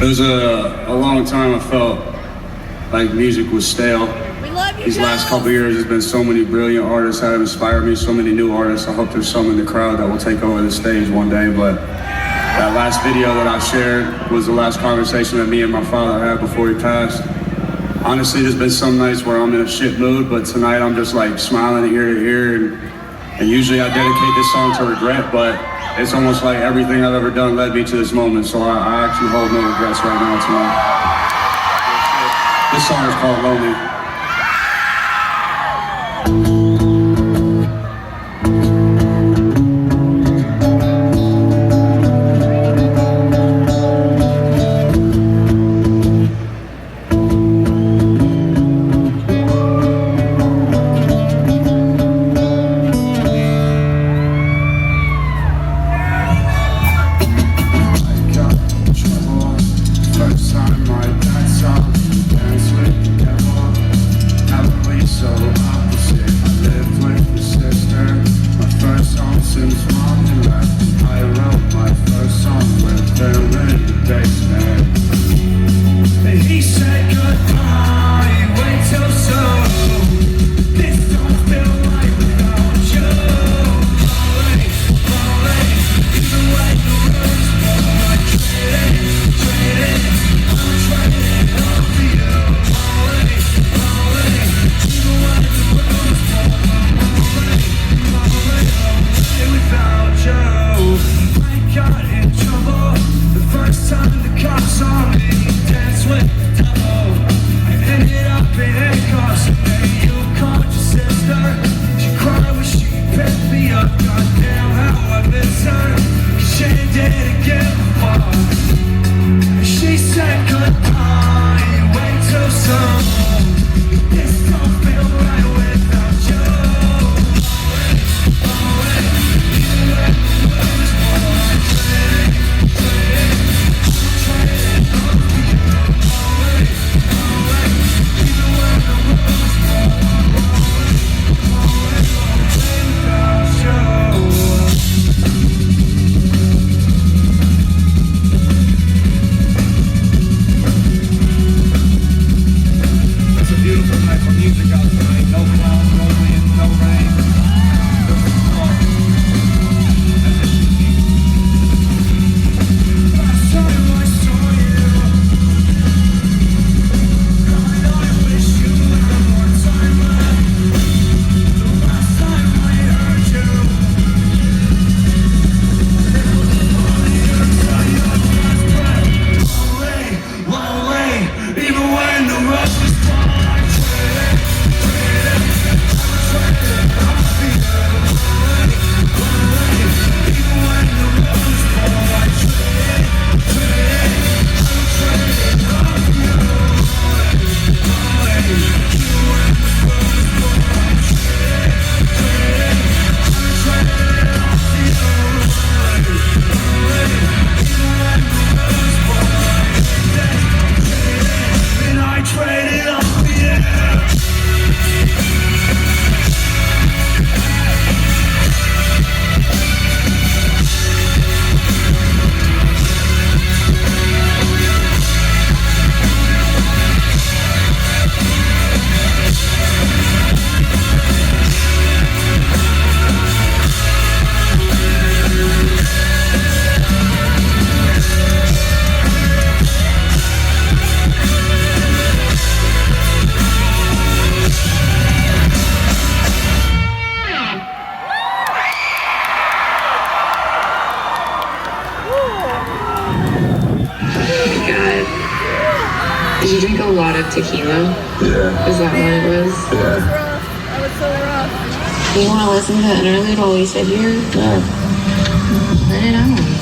was a long time I felt like music was stale. We love you, These last couple years, there's been so many brilliant artists that have inspired me, so many new artists. I hope there's some in the crowd that will take over the stage one day, but that last video that I shared was the last conversation that me and my father had before he passed. Honestly, there's been some nights where I'm in a shit mood, but tonight I'm just like smiling ear to ear, and usually I dedicate this song to regret, but it's almost like everything I've ever done led me to this moment, so I actually hold no regrets right now tonight. This song is called Lonely. Did you drink a lot of tequila? Yeah. Is that what it was? Yeah. That was so rough. You want to listen to the interlude while we sit here? Yeah. Put it on.